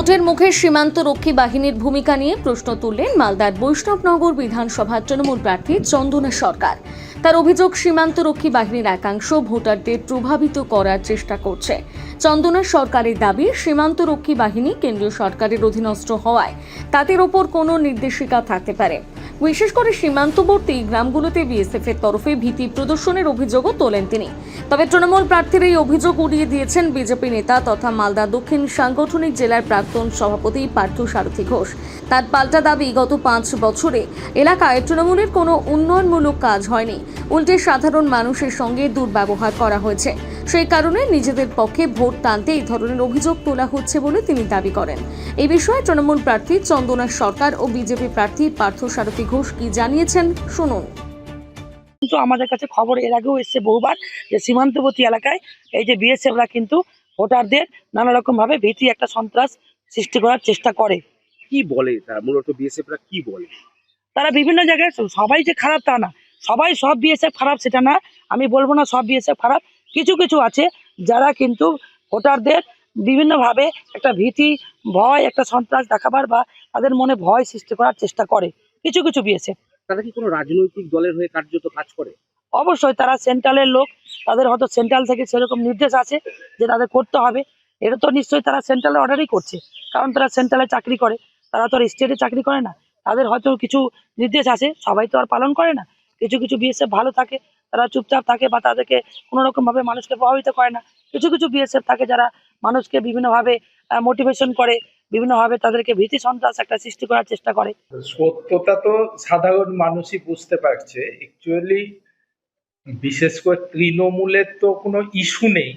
ভোটের মুখে সীমান্তরক্ষী বাহিনীর ভূমিকা নিয়ে প্রশ্ন তুললেন মালদার বৈষ্ণবনগর বিধানসভার তৃণমূল প্রার্থী চন্দনা সরকার। তার অভিযোগ, সীমান্তরক্ষী বাহিনীর একাংশ ভোটারদের প্রভাবিত করার চেষ্টা করছে। চন্দনা সরকারের দাবি, সীমান্তরক্ষী বাহিনী কেন্দ্রীয় সরকারের অধীনস্থ হওয়ায় তাদের ওপর কোনো নির্দেশিকা থাকতে পারে। বিশেষ করে সীমান্তবর্তী গ্রামগুলোতে বিএসএফ এর তরফে ভীতি প্রদর্শনের অভিযোগও তোলেন তিনি। তবে তৃণমূল প্রার্থীর এই অভিযোগ উড়িয়ে দিয়েছেন বিজেপি নেতা তথা মালদা দক্ষিণ সাংগঠনিক জেলার প্রাক্তন সভাপতি পার্থ সারথী ঘোষ। তার পাল্টা দাবি, গত 5 বছরে এলাকায় তৃণমূলের কোনো উন্নয়নমূলক কাজ হয়নি, উল্টে সাধারণ মানুষের সঙ্গে দুর্ব্যবহার করা হয়েছে। সেই কারণে নিজেদের পক্ষে ভোট টানতে এই ধরনের অভিযোগ তোলা হচ্ছে বলে তিনি দাবি করেন। এই বিষয়ে তৃণমূল প্রার্থী চন্দনা সরকার ও বিজেপি প্রার্থী পার্থ সারথী ঘোষ কি জানিয়েছেন, শুনুন। কিন্তু আমাদের কাছে খবর এর আগেও এসছে বহুবার যে সীমান্তবর্তী এলাকায় এই যে বিএসএফরা কিন্তু ভোটারদের নানা রকম ভাবে ভীতি, একটা সন্ত্রাস সৃষ্টি করার চেষ্টা করে। কি বলে তারা মূলত বিএসএফরা কি বলে? তারা বিভিন্ন জায়গায়, সবাই যে খারাপ তা না, সব বিএসএফ খারাপ সেটা না, আমি বলবো না সব বিএসএফ খারাপ। কিছু কিছু আছে যারা কিন্তু ভোটারদের বিভিন্নভাবে একটা ভীতি, ভয়, একটা সন্ত্রাস দেখাবার বা তাদের মনে ভয় সৃষ্টি করার চেষ্টা করে কিছু কিছু বিএসএফ। তারা কি কোনো রাজনৈতিক দলের হয়ে কার্যত কাজ করে? অবশ্যই তারা সেন্ট্রালের লোক, তাদের হয়তো সেন্ট্রাল থেকে সেরকম নির্দেশ আছে যে তাদের করতে হবে। এটা তো নিশ্চয়ই তারা সেন্ট্রালের অর্ডারই করছে, কারণ তারা সেন্ট্রালে চাকরি করে, তারা তো আর স্টেটে চাকরি করে না। তাদের হয়তো কিছু নির্দেশ আছে, সবাই তো আর পালন করে না। কিছু কিছু বিএসএফ ভালো থাকে, তারা চুপচাপ থাকে বা তাদেরকে কোনো রকম ভাবে মানুষকে প্রভাবিত করে না। কিছু কিছু বিএসএফ থাকে যারা মানুষকে বিভিন্নভাবে মোটিভেশন করে, বিভিন্নভাবে তাদেরকে ভীতি সন্ত্রাস একটা সৃষ্টি করার চেষ্টা করে। সত্যতা তো সাধারণ মানুষই বুঝতে পারছে। অ্যাকচুয়ালি বিশেষ করে তৃণমূলের তো কোনো ইস্যু নেই,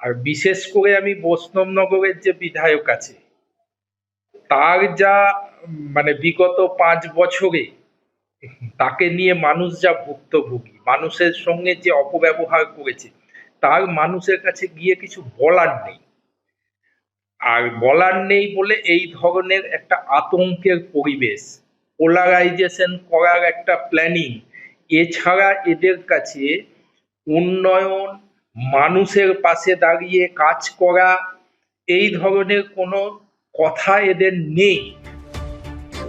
আর বিশেষ করে আমি বৈষ্ণবনগরের যে বিধায়ক আছে তার যা বিগত 5 বছরে তাকে নিয়ে মানুষ যা ভুক্তভোগী, মানুষের সঙ্গে যে অপব্যবহার করেছে, তার মানুষের কাছে গিয়ে কিছু বলার নেই। আর বলার নেই বলে এই ধরনের একটা আতঙ্কের পরিবেশ, পোলারাইজেশন করার একটা প্ল্যানিং, এছাড়া এদের কাছে উন্নয়ন, মানুষের পাশে দাঁড়িয়ে কাজ করা, এই ধরনের কোনো কথা এদের নেই।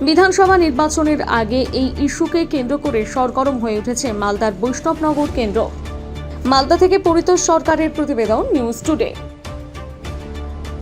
বিধানসভা নির্বাচনের আগে এই ইস্যুকে কেন্দ্র করে সরগরম হয়ে উঠেছে মালদার বৈষ্ণবনগর কেন্দ্র। মালদা থেকে পরিতোষ সরকারের প্রতিবেদন, নিউজ টুডে।